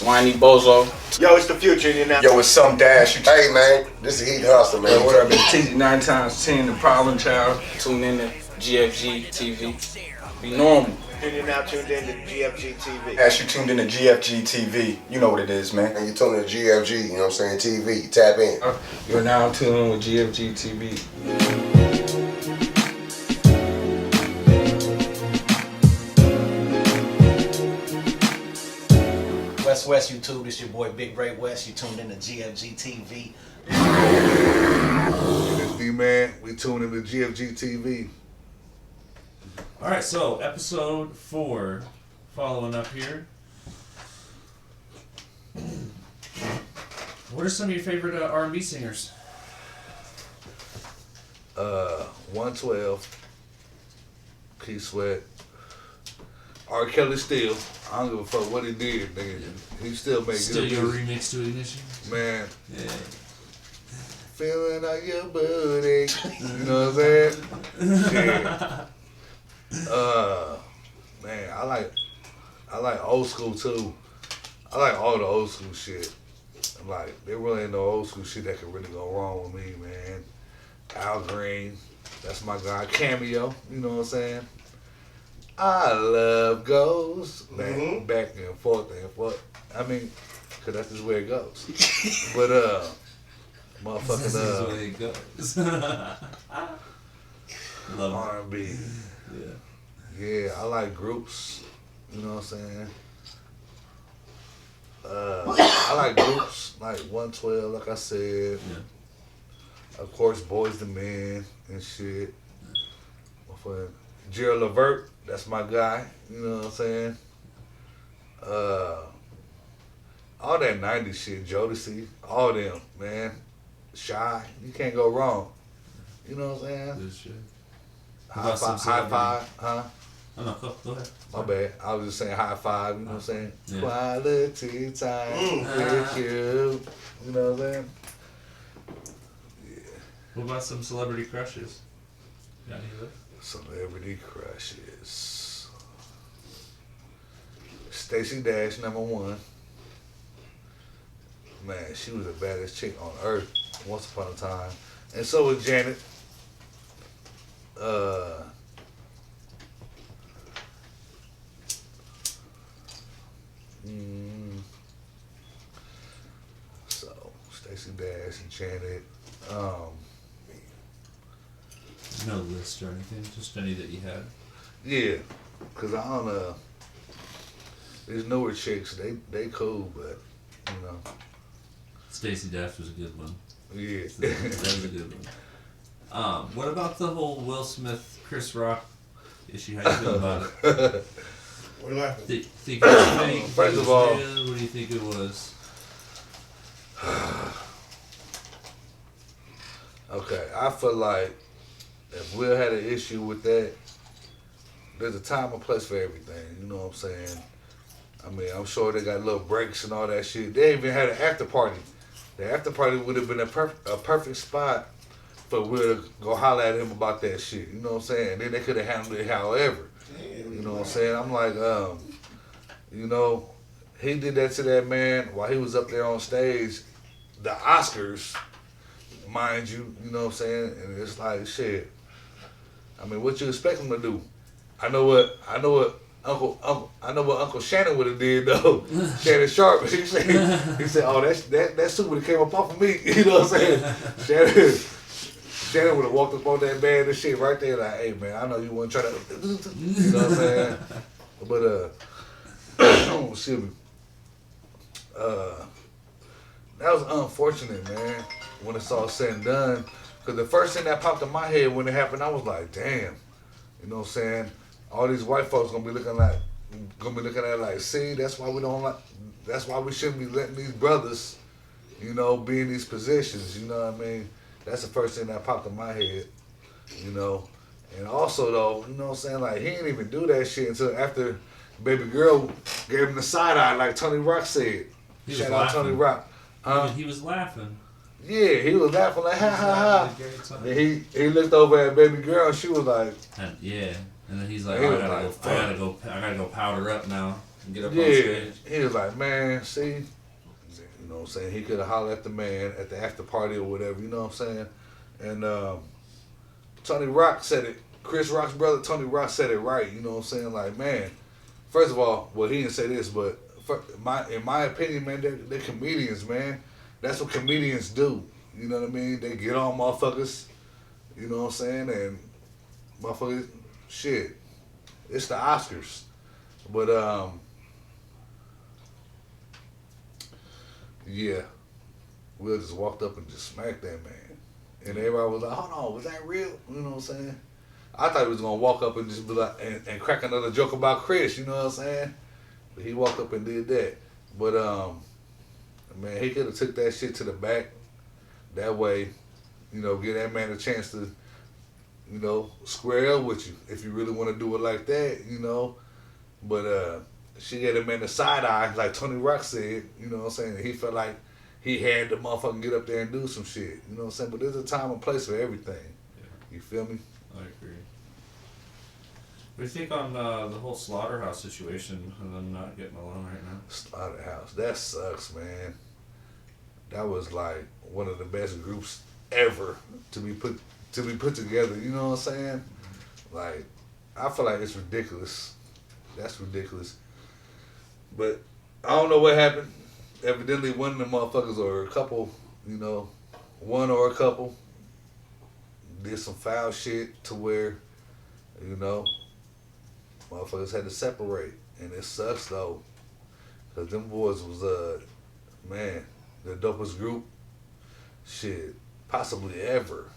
Swiney Bozo. Yo, it's the future in now. Yo, it's some dash. Hey, man, this is Heat Hustler, man. Yo, what up? It's TG 9 times 10, the Problem Child. Tune in to GFG TV. Be normal. You're now tuned in to GFG TV. As you tuned in to GFG TV, you know what it is, man. And you're tuning to GFG, you know what I'm saying, TV. Tap in. You're now tuned in with GFG TV. West YouTube, it's your boy Big Ray West. You tuned in to GFG TV. It's D-Man. We tuned in to GFG TV. Alright, so episode 4, following up here. What are some of your favorite R&B singers? 112, Keith Sweat, R. Kelly still. I don't give a fuck what he did, nigga. He still makes Still good your music. remix to Ignition? Man. Yeah. Feeling like your booty. You know what I'm saying? Yeah. Man, I like old school too. I like all the old school shit. Like, there really ain't no old school shit that could really go wrong with me, man. Al Green, that's my guy. Cameo, you know what I'm saying? I love goes back and forth and forth. I mean, cause that's just where it goes. But motherfucking This is the way it goes. Love R&B. Yeah, I like groups. You know what I'm saying? I like groups like 112, like I said. Yeah. Of course, Boys the Men and shit. Gerald Levert, that's my guy. You know what I'm saying? All that 90s shit, Jodeci, all them, man. Shy, you can't go wrong. You know what I'm saying? Good shit. High five, huh? Oh, no, go ahead. My bad. I was just saying high five, you know what I'm saying? Yeah. Quality time with you. You know what I'm saying? Yeah. What about some celebrity crushes? Got any of those? Celebrity crushes. Stacy Dash, #1. Man, she was the baddest chick on earth once upon a time. And so was Janet. So, Stacy Dash and Janet. No list or anything, just any that you had. Yeah, cause I don't these newer chicks, they cool, but you know. Stacey Dash was a good one. Yeah. That was a good one. What about the whole Will Smith, Chris Rock issue? How you feel about it? We're laughing. Think it was fake? First Think it of was all- real? What do you think it was? Okay, I feel like if Will had an issue with that, there's a time and place for everything. You know what I'm saying? I mean, I'm sure they got little breaks and all that shit. They even had an after party. The after party would have been a perfect spot for Will to go holler at him about that shit. You know what I'm saying? Then they could have handled it however. You know what I'm saying? I'm like, you know, he did that to that man while he was up there on stage, the Oscars, mind you, you know what I'm saying? And it's like, shit. I mean, what you expect him to do? I know what Uncle Shannon would have did though. Shannon Sharp. He said, oh, that suit would have came up off of me. You know what I'm saying? Shannon would have walked up on that man and shit right there like, hey man, I know you want to try to, you know what I'm saying? But excuse me. That was unfortunate, man. When it's all said and done, because the first thing that popped in my head when it happened, I was like, damn. You know what I'm saying? All these white folks gonna be looking at it like, see, that's why we shouldn't be letting these brothers, you know, be in these positions, you know what I mean? That's the first thing that popped in my head, you know. And also though, you know what I'm saying, like he didn't even do that shit until after baby girl gave him the side eye like Tony Rock said. Shout out Tony Rock. He was laughing. Yeah, he was laughing like ha ha ha. Then he looked over at baby girl and she was like, And then he's like, He I was gotta like, go powder up now. And get up on Yeah, stage. he was like, man, see, you know what I'm saying? He could have hollered at the man at the after party or whatever, you know what I'm saying? And Tony Rock said it. Chris Rock's brother, Tony Rock, said it right, you know what I'm saying? Like, man, first of all, well, he didn't say this, but in my opinion, man, they're comedians, man. That's what comedians do. You know what I mean? They get on motherfuckers, you know what I'm saying? And motherfuckers, shit, it's the Oscars. But, yeah, Will just walked up and just smacked that man. And everybody was like, hold on, was that real? You know what I'm saying? I thought he was going to walk up and just be like, and crack another joke about Chris, you know what I'm saying? But he walked up and did that. But, man, he could have took that shit to the back. That way, you know, give that man a chance to, you know, square up with you if you really want to do it like that, you know. But she gave him man the side eye, like Tony Rock said, you know what I'm saying? He felt like he had to motherfucking get up there and do some shit, you know what I'm saying? But there's a time and place for everything. Yeah. You feel me? I agree. What do you think on the whole Slaughterhouse situation and them not getting along right now? Slaughterhouse, that sucks, man. That was like one of the best groups ever to be put together. You know what I'm saying? Like, I feel like it's ridiculous. That's ridiculous. But I don't know what happened. Evidently, one of the motherfuckers or a couple, you know, one or a couple did some foul shit to where, you know, motherfuckers had to separate. And it sucks though, cause them boys was man, the dopest group, shit, possibly ever.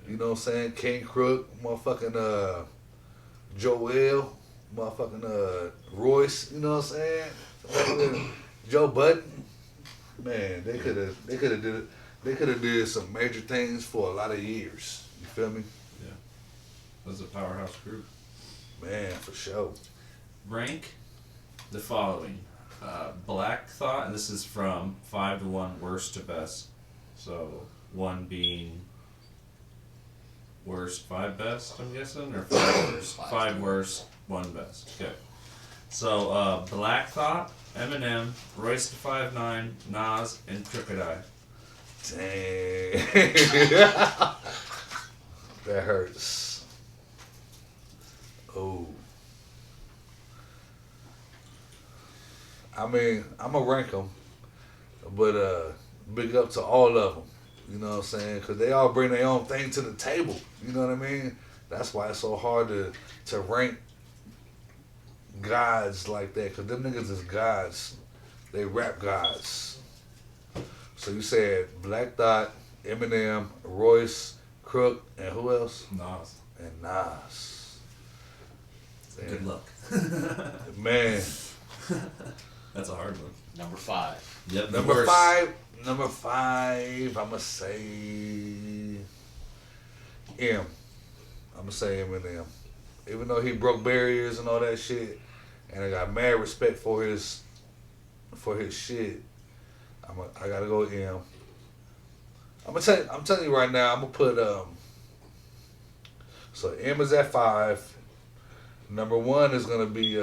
You know what I'm saying? King Crook, motherfucking Joel, motherfucking Royce. You know what I'm saying? Joe Budden. Man, they could have did some major things for a lot of years. You feel me? Yeah. That was a powerhouse group. Man, for sure. Rank the following. Black Thought, and this is from 5 to 1, worst to best. So 1 being worst, 5 best, I'm guessing? Or 5 worst? 5 worst, 1 best. Okay. So Black Thought, Eminem, Royce the 5'9", Nas, and Crooked Eye. Dang. That hurts. Oh. I mean, I'm going to rank them, but big up to all of them, you know what I'm saying? Because they all bring their own thing to the table, you know what I mean? That's why it's so hard to rank gods like that, because them niggas is gods. They rap gods. So you said Black Thought, Eminem, Royce, Crook, and who else? Nas. And Nas. Good luck. Man. That's a hard one. Number 5. Yep. Number five, I'ma say M. I'ma say Eminem. Even though he broke barriers and all that shit, and I got mad respect for his shit, I gotta go with M. I'm telling you right now, I'm gonna put so M is at 5. Number 1 is gonna be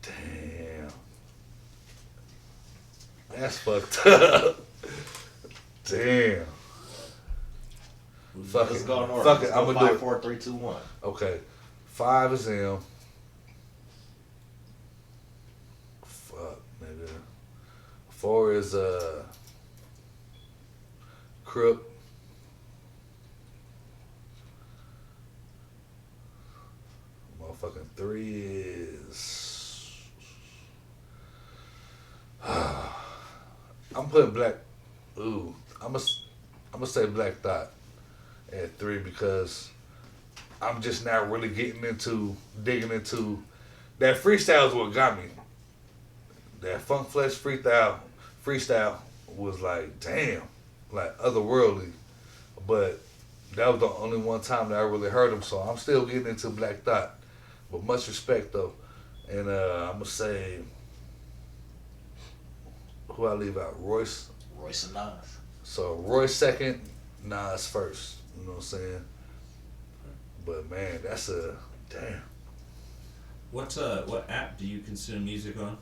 damn. That's fucked up. Damn. Fuck Let's it. go in order. Fuck it. Let's I'm go gonna do 5, it. 4, 3, 2, 1. Okay. 5 is M. Fuck, nigga. 4 is Crook. Motherfucking 3 is I'm putting Black. Ooh, I'm gonna say Black Thought at 3 because I'm just now really digging into that freestyle is what got me. That Funk Flesh freestyle was like, damn, like otherworldly. But that was the only one time that I really heard him, so I'm still getting into Black Thought. But much respect though. And I'm gonna say, who I leave out? Royce Royce and Nas. So Royce second, Nas first. You know what I'm saying? But man, that's a damn. What app do you consume music on?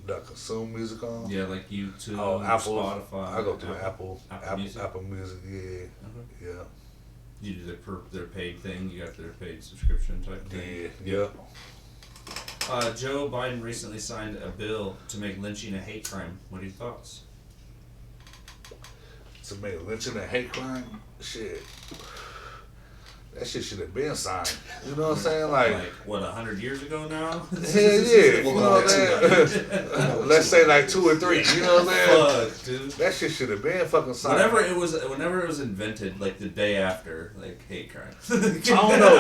Do I consume music on? Yeah, like YouTube, Apple, Spotify. I go through Apple Music. Apple Music, yeah, yeah, You do their paid thing. You got their paid subscription type thing. yeah. Joe Biden recently signed a bill to make lynching a hate crime. What are your thoughts? To make lynching a hate crime, shit. That shit should have been signed. You know what I'm saying? Like what, 100 years ago now? hell yeah. You know what I'm saying? Let's say like 2 or 3. You know what I'm saying? Fuck, dude. That shit should have been fucking signed. Whenever it was invented, like the day after, like hate crime. I don't know.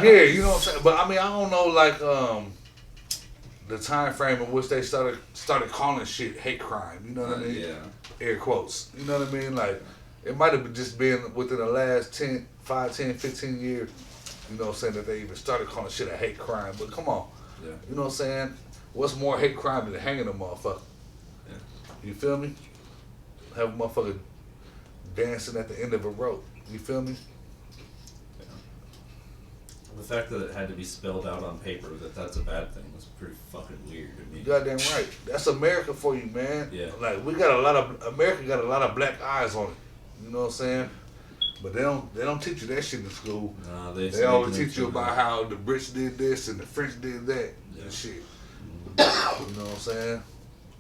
Yeah, you know what I'm saying? But I mean, I don't know, like, the time frame in which they started calling shit hate crime. You know what I mean? Yeah. Air quotes. You know what I mean? Like, it might have just been within the last 5, 10, 15 years, you know what I'm saying, that they even started calling shit a hate crime. But come on. Yeah. You know what I'm saying? What's more hate crime than hanging a motherfucker? Yeah. You feel me? Have a motherfucker dancing at the end of a rope. You feel me? The fact that it had to be spelled out on paper that's a bad thing was pretty fucking weird to me. You goddamn right. That's America for you, man. Yeah. Like America got a lot of black eyes on it. You know what I'm saying? But they don't teach you that shit in school. No, they always teach you about how the Brits did this and the French did that and shit. You know what I'm saying?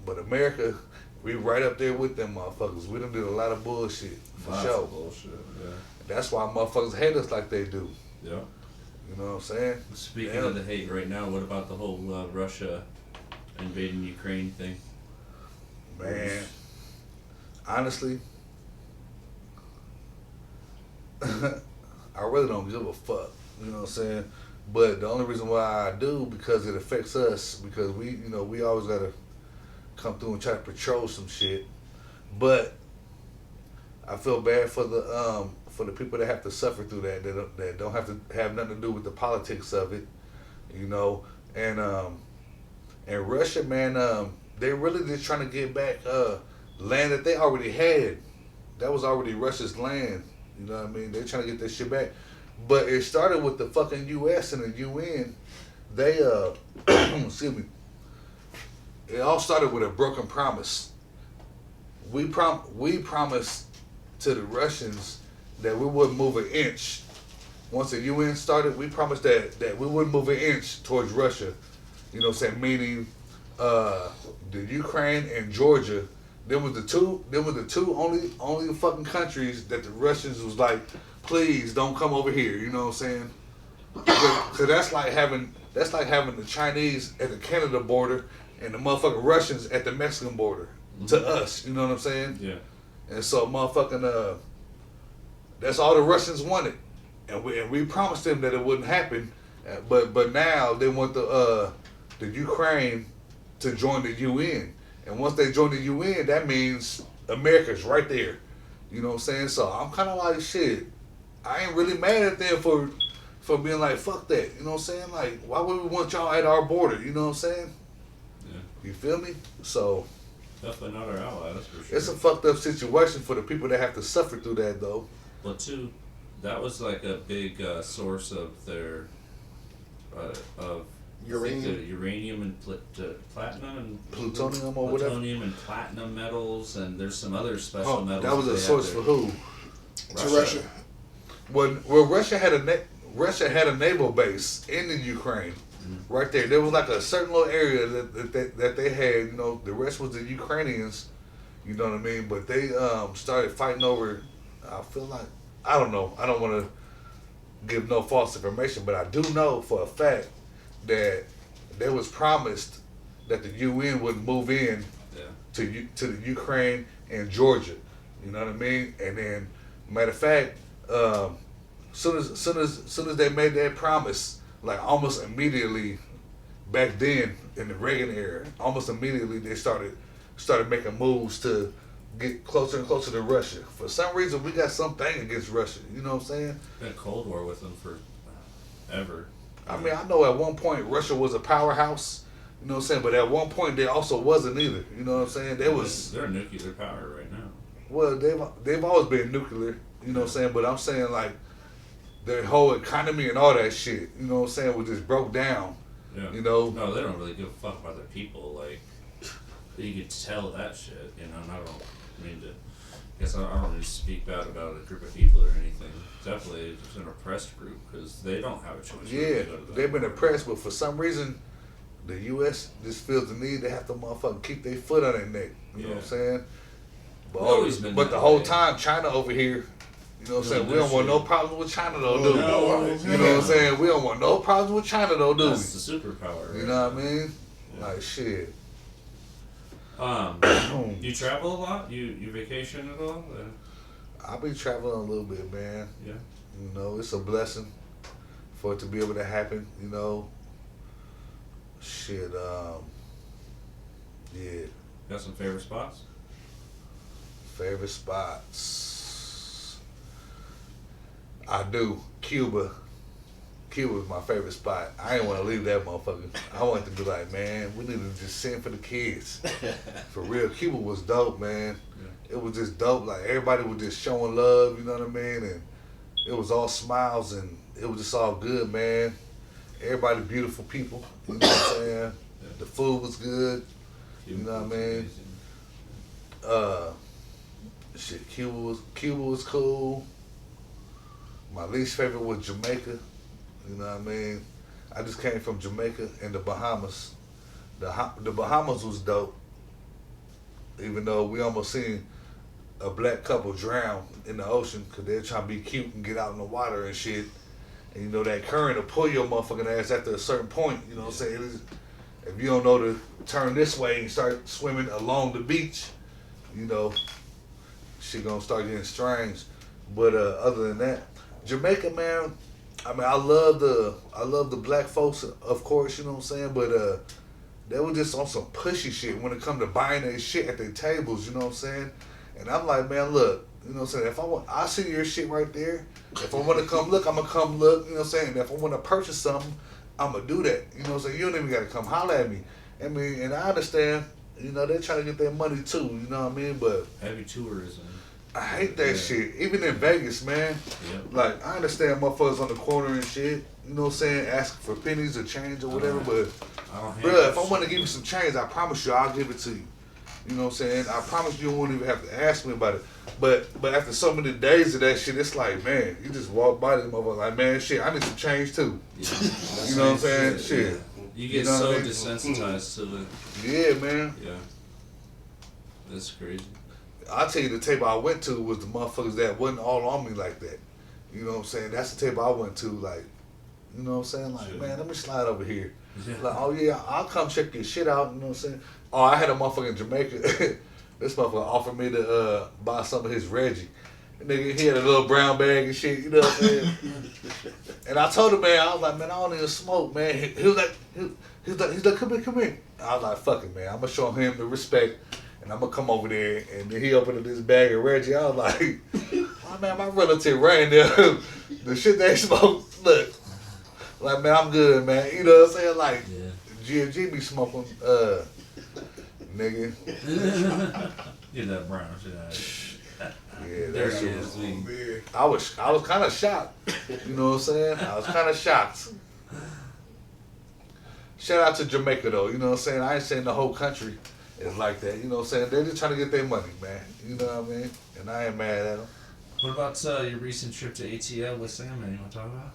But America, we right up there with them motherfuckers. We done did a lot of bullshit for sure. Bullshit. Yeah. That's why motherfuckers hate us like they do. Yeah. You know what I'm saying? Speaking of the hate right now, what about the whole Russia invading Ukraine thing? Man, honestly, I really don't give a fuck. You know what I'm saying? But the only reason why I do, because it affects us, because we always gotta come through and try to patrol some shit. But I feel bad for the people that have to suffer through that don't have to have nothing to do with the politics of it, you know. And Russia, man, they really just trying to get back land that they already had. That was already Russia's land. You know what I mean? They're trying to get that shit back. But it started with the fucking U.S. and the UN. They excuse me. It all started with a broken promise. We promised to the Russians that we wouldn't move an inch. Once the UN started, we promised that we wouldn't move an inch towards Russia. You know what I'm saying? Meaning the Ukraine and Georgia, them was the two only fucking countries that the Russians was like, please don't come over here. You know what I'm saying? Cause that's like having the Chinese at the Canada border and the motherfucking Russians at the Mexican border to us. You know what I'm saying? Yeah. And so motherfucking that's all the Russians wanted, and we promised them that it wouldn't happen, but now they want the Ukraine to join the UN, and once they join the UN, that means America's right there. You know what I'm saying? So I'm kind of like, shit, I ain't really mad at them for being like, fuck that. You know what I'm saying? Like, why would we want y'all at our border? You know what I'm saying? Yeah. You feel me? So Definitely not our ally, that's for sure. it's a fucked up situation for the people that have to suffer through that, though. Well, too, that was like a big source of their of uranium and platinum and Plutonium or whatever. Plutonium and platinum metals, and there's some other special metals. That was a they source have for who? To Russia. Well, Russia had a naval base in the Ukraine, right there. There was like a certain little area that they had. You know, the rest was the Ukrainians. You know what I mean? But they started fighting over. I feel like, I don't know. I don't want to give no false information, but I do know for a fact that there was promised that the UN would move in to the Ukraine and Georgia. You know what I mean? And then, matter of fact, soon as they made that promise, like almost immediately, back then in the Reagan era, almost immediately they started making moves to get closer and closer to Russia. For some reason, we got something against Russia. You know what I'm saying? Been a Cold War with them for ever. I mean, I know at one point Russia was a powerhouse. You know what I'm saying? But at one point they also wasn't either. You know what I'm saying? They're a nuclear power right now. Well, they've always been nuclear. You know what I'm saying? But I'm saying, like, their whole economy and all that shit, you know what I'm saying, was just broke down. Yeah. You know? No, they don't really give a fuck about their people. Like, you could tell that shit, you know, and I don't mean to. I guess I don't really speak bad about a group of people or anything. Definitely it's an oppressed group because they don't have a choice. Yeah, they've been oppressed, but for some reason, the U.S. just feels the need to have to motherfucking keep their foot on their neck. You know what I'm saying? But, always been but that the whole way. time, China over here, you know what I'm saying? We that don't want shit. no problems with China though, do we? No, You know what I'm saying? We don't want no problems with China though, do That's we? the superpower. You right? know what I mean? Yeah. Like shit. You travel a lot? You vacation at all? I be traveling a little bit, man. Yeah. You know, it's a blessing for it to be able to happen, you know. Shit, yeah. Got some favorite spots? Favorite spots. I do. Cuba. Cuba's my favorite spot. I ain't want to leave that motherfucker. I want to be like, man, we need to just send for the kids. For real, Cuba was dope, man. Yeah. It was just dope. Like, everybody was just showing love, you know what I mean? And it was all smiles, and it was just all good, man. Everybody beautiful people, you know what I'm saying? The food was good, you know what I mean? Shit, Cuba was cool. My least favorite was Jamaica. You know what I mean? I just came from Jamaica and the Bahamas. The Bahamas was dope. Even though we almost seen a black couple drown in the ocean because they're trying to be cute and get out in the water and shit. And you know that current will pull your motherfucking ass after a certain point. You know what I'm saying? If you don't know to turn this way and start swimming along the beach, you know, shit gonna start getting strange. But other than that, Jamaica, man, I mean, I love the black folks, of course, you know what I'm saying, but they were just on some pushy shit when it come to buying their shit at their tables, you know what I'm saying? And I'm like, man, look, you know what I'm saying, I see your shit right there. If I want to come look, I'm going to come look, you know what I'm saying? And if I want to purchase something, I'm going to do that, you know what I'm saying? You don't even got to come holler at me. I mean, and I understand, you know, they're trying to get their money too, you know what I mean? But Heavy tourism. I hate that shit. Even in Vegas, man. Yep. Like, I understand motherfuckers on the corner and shit, you know what I'm saying, asking for pennies or change or whatever, but, I don't hate bruh, that if I want to shit. give you some change, I promise you I'll give it to you. You know what I'm saying? I promise you won't even have to ask me about it. But after so many days of that shit, it's like, man, you just walk by this motherfucker like, man, shit, I need some change too. Yeah. You know what I'm saying? Shit. You get You know so what I mean? desensitized to it. Yeah, man. Yeah. That's crazy. I'll tell you, the table I went to was the motherfuckers that wasn't all on me like that. You know what I'm saying? That's the table I went to, like, you know what I'm saying? Like, Sure. man, let me slide over here. Yeah. Like, oh yeah, I'll come check your shit out, you know what I'm saying? Oh, I had a motherfucker in Jamaica. This motherfucker offered me to buy some of his Reggie. And nigga, he had a little brown bag and shit, you know what I'm saying? And I told him, man, I was like, man, I don't even smoke, man. He was like, he's like, come here. I was like, fuck it, man. I'm gonna show him the respect. And I'm gonna come over there, and then he opened up this bag of Reggie. I was like, oh man, my relative ran there. The shit they smoked, look. Like, man, I'm good, man. You know what I'm saying? Like, GFG be smoking, nigga. Get that brown shit out of Yeah, there. that He shit is. We- I was kind of shocked. You know what I'm saying? I was kind of shocked. Shout out to Jamaica, though. You know what I'm saying? I ain't saying the whole country is like that. You know what I'm saying? They're just trying to get their money, man. You know what I mean? And I ain't mad at them. What about your recent trip to ATL with Sandman? You want to talk about?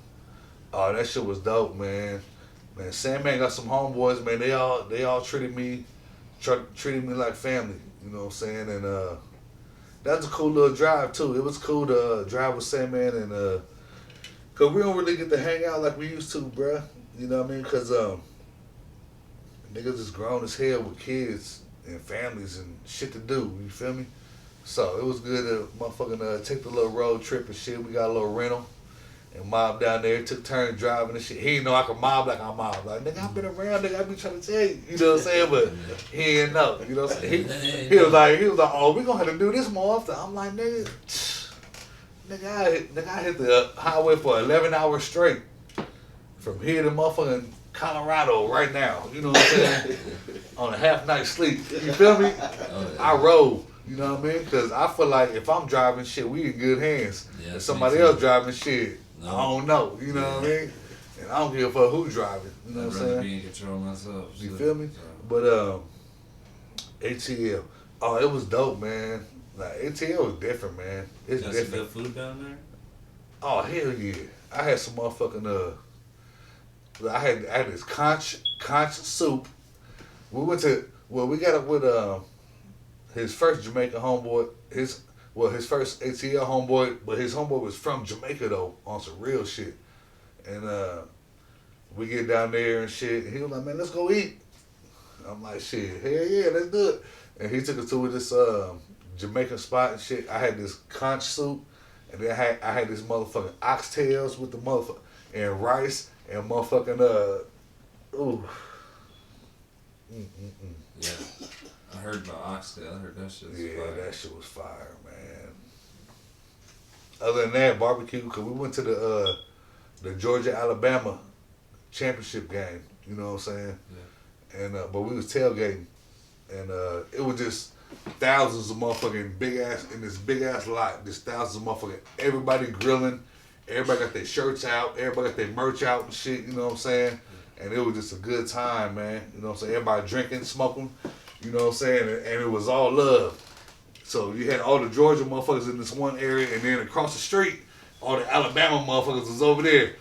Oh, that shit was dope, man. Man, Sandman got some homeboys, man. They all treated me like family. You know what I'm saying? And that was a cool little drive too. It was cool to drive with Sandman and cause we don't really get to hang out like we used to, bruh. You know what I mean? Cause niggas is grown as hell with kids and families and shit to do. You feel me? So it was good to motherfucking take the little road trip and shit. We got a little rental. And mob down there took turns driving and shit. He didn't know I could mob like I mob. Like, nigga, I've been around, nigga, I be trying to tell you. You know what I'm saying? But he didn't know. You know what I'm saying? He was like, oh, we gonna have to do this more often. I'm like, nigga, I hit the highway for 11 hours straight. From here to motherfucking Colorado right now. You know what I'm saying? On a half night sleep. You feel me? I rode. You know what I mean? Because I feel like if I'm driving shit, we in good hands. Yeah, if somebody me too. else driving shit, I don't know. You know what I mean? And I don't give a fuck who driving. You know I'd what I'm rather saying? be in control myself. You so- feel me? so. But ATL, oh, it was dope, man. Like ATL was different, man. It's Got some different. good food down there? Oh hell yeah! I had some motherfucking I had this conch soup. We went to we got up with his first Jamaican homeboy. His first ATL homeboy, but his homeboy was from Jamaica though, on some real shit. And we get down there and shit. And he was like, "Man, let's go eat." I'm like, "Shit, hell yeah, let's do it." And he took us to this Jamaican spot and shit. I had this conch soup, and then I had this motherfucking oxtails with the motherfucker and rice and motherfucking ooh. Yeah. I heard about oxtail. I heard that shit was Yeah, fire. that shit was fire, man. Other than that, barbecue, because we went to the Georgia-Alabama championship game, you know what I'm saying? Yeah. And but we was tailgating, and it was just thousands of motherfucking in this big ass lot, just thousands of motherfucking, everybody grilling, everybody got their shirts out, everybody got their merch out and shit, you know what I'm saying? And it was just a good time, man, you know what I'm saying? Everybody drinking, smoking, you know what I'm saying? And it was all love. So you had all the Georgia motherfuckers in this one area, and then across the street, all the Alabama motherfuckers was over there.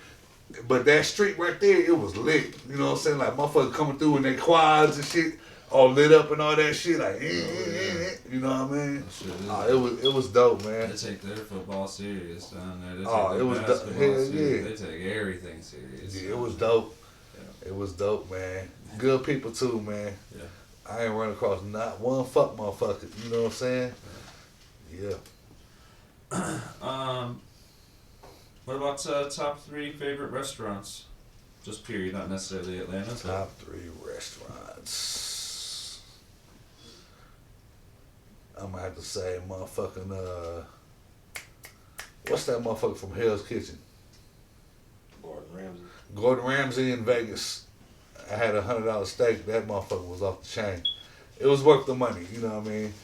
But that street right there, it was lit. You know what I'm saying? Like motherfuckers coming through in their quads and shit, all lit up and all that shit. Like, you know what I mean? That shit is It was dope, man. They take their football serious down there. They take Oh, their it was dope. basketball Hell serious. yeah. They take everything serious. Yeah, it was dope. It was dope, man. Good people too, man. Yeah. I ain't run across not one fuck motherfucker. You know what I'm saying? Yeah. What about top 3 favorite restaurants? Just period, not necessarily Atlanta. So. Top 3 restaurants. I'm gonna have to say motherfucking what's that motherfucker from Hell's Kitchen? Gordon Ramsay in Vegas. I had $100 steak. That motherfucker was off the chain. It was worth the money. You know what I mean?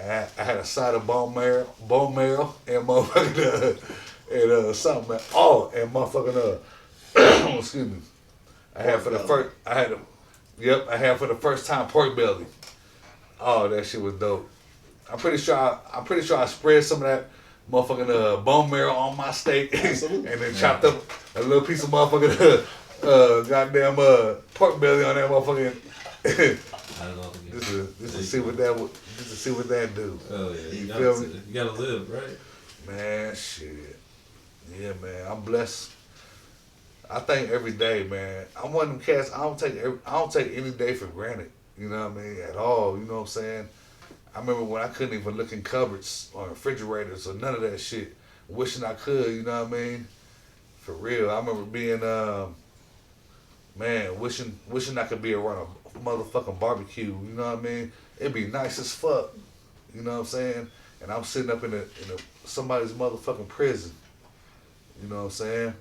I had a side of bone marrow, and motherfucking something. Man. Oh, and motherfucking excuse me. I had for the first time pork belly. Oh, that shit was dope. I'm pretty sure I spread some of that motherfucking bone marrow on my steak and then chopped up a little piece of motherfucking goddamn pork belly on that motherfucking. Just to see what that do. Oh yeah, You you feel me? You gotta live, right? Man, shit. Yeah, man. I'm blessed. I think every day, man. I'm one of them cats. I don't take any day for granted. You know what I mean? At all. You know what I'm saying? I remember when I couldn't even look in cupboards or refrigerators or none of that shit. Wishing I could. You know what I mean? For real. I remember being wishing I could be around a motherfucking barbecue. You know what I mean? It'd be nice as fuck. You know what I'm saying? And I'm sitting up in somebody's motherfucking prison. You know what I'm saying?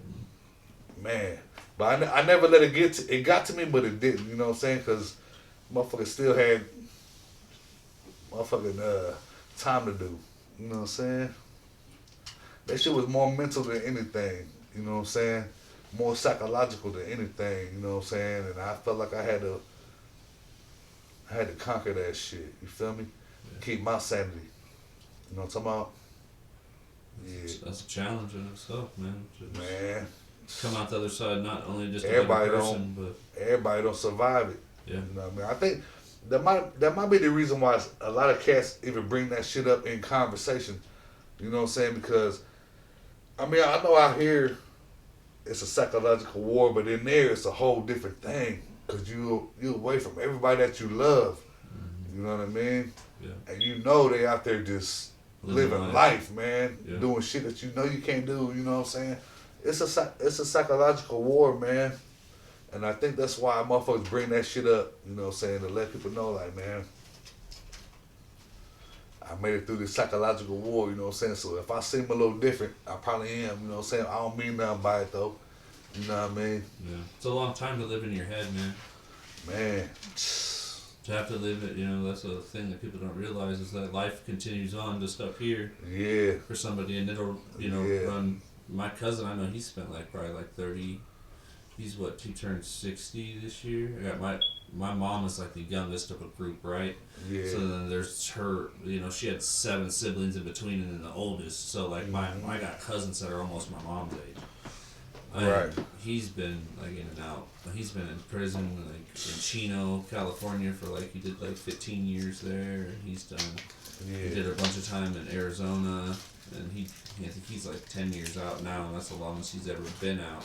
Man. But I never let it get to, it got to me, but it didn't. You know what I'm saying? Because motherfuckers still had motherfucking time to do. You know what I'm saying? That shit was more mental than anything. You know what I'm saying? More psychological than anything. You know what I'm saying? And I felt like I had to conquer that shit. You feel me? Yeah. Keep my sanity. You know what I'm talking about? Yeah. That's a challenge in itself, man. Man. Come out the other side, not only just a Everybody better person, but everybody don't survive it. yeah. You know what I mean? I think that might be the reason why a lot of cats even bring that shit up in conversation. You know what I'm saying? Because I mean, I know out here it's a psychological war, but in there it's a whole different thing. Cause you away from everybody that you love. You know what I mean? Yeah. And you know they out there just living life, man. Yeah. Doing shit that you know you can't do. You know what I'm saying? It's a psychological war, man. And I think that's why motherfuckers bring that shit up. You know what I'm saying? To let people know, like, man, I made it through this psychological war. You know what I'm saying? So if I seem a little different, I probably am. You know what I'm saying? I don't mean nothing by it though. You know what I mean? Yeah. It's a long time to live in your head, man. Man. To have to live it, you know, that's a thing that people don't realize is that life continues on just up here. Yeah. For somebody, and it'll, you know, Yeah. run my cousin, I know he spent like probably like 30. He's what? He turned 60 this year. I got my mom is like the youngest of a group, right? Yeah. So then there's her. You know, she had 7 siblings in between, and then the oldest. So like I got cousins that are almost my mom's age. Right. He's been like in and out. He's been in prison like in Chino, California for like he did like 15 years there. He's done. Yeah. He did a bunch of time in Arizona, and I think he's like 10 years out now, and that's the longest he's ever been out.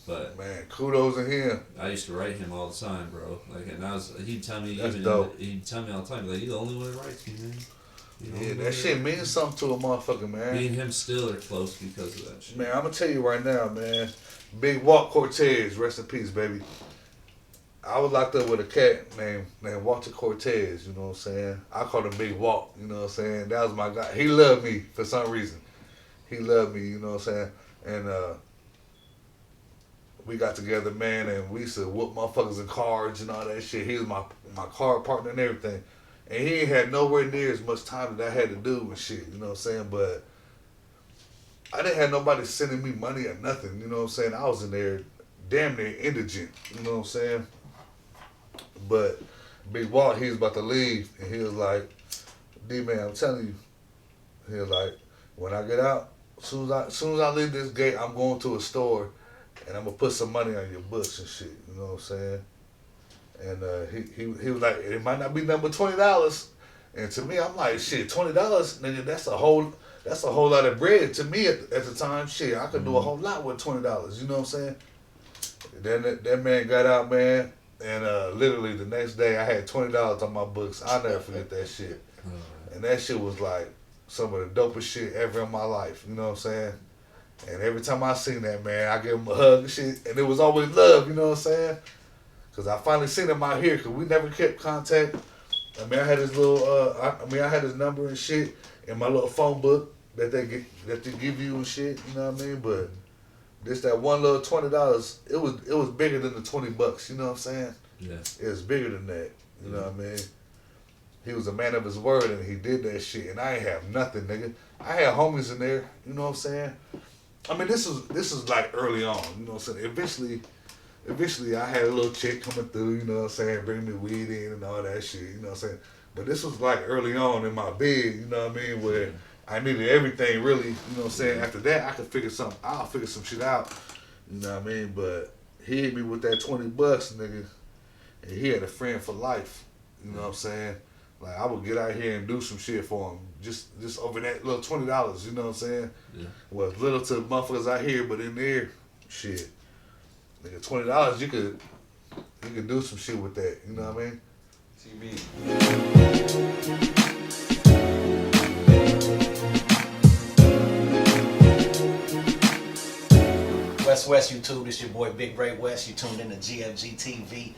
But man, kudos to him. I used to write him all the time, bro. Like, and he'd tell me That's dope. He'd tell me all the time, like, you're the only one that writes me, man. Yeah, that shit means something to a motherfucker, man. Me and him still are close because of that shit. Man, I'm gonna tell you right now, man. Big Walt Cortez, rest in peace, baby. I was locked up with a cat named Walter Cortez, you know what I'm saying? I called him Big Walt, you know what I'm saying? That was my guy. He loved me for some reason. He loved me, you know what I'm saying? And we got together, man, and we used to whoop motherfuckers in cards and all that shit. He was my card partner and everything. And he ain't had nowhere near as much time that I had to do and shit, you know what I'm saying? But I didn't have nobody sending me money or nothing, you know what I'm saying? I was in there damn near indigent, you know what I'm saying? But Big Walt, he was about to leave, and he was like, D-Man, I'm telling you, he was like, when I get out, as soon as I leave this gate, I'm going to a store, and I'm going to put some money on your books and shit, you know what I'm saying? And he was like, it might not be nothing but $20. And to me, I'm like, shit, $20, nigga, that's a whole lot of bread to me at the time. Shit, I could do a whole lot with $20, you know what I'm saying? Then that man got out, man, and literally the next day I had $20 on my books. I'll never forget that shit. And that shit was like some of the dopest shit ever in my life, you know what I'm saying? And every time I seen that, man, I give him a hug and shit, and it was always love, you know what I'm saying? Because I finally seen him out here, because we never kept contact. I mean, I had his little, I had his number and shit in my little phone book that they give you and shit, you know what I mean? But just that one little $20, it was bigger than the $20, you know what I'm saying? Yeah. It was bigger than that, you know what I mean? He was a man of his word, and he did that shit, and I ain't have nothing, nigga. I had homies in there, you know what I'm saying? I mean, this is like early on, you know what I'm saying? Eventually, I had a little chick coming through, you know what I'm saying, bringing me weed in and all that shit, you know what I'm saying? But this was like early on in my bed, you know what I mean, where I needed everything really, you know what I'm saying? After that, I'll figure some shit out, you know what I mean? But he hit me with that $20, nigga, and he had a friend for life, you know what I'm saying? Like, I would get out here and do some shit for him, just over that little $20, you know what I'm saying? Yeah. Well, little to motherfuckers out here, but in there, shit. Nigga, $20, you could do some shit with that, you know what I mean? TV. West YouTube, this your boy Big Ray West. You tuned in to GFG TV.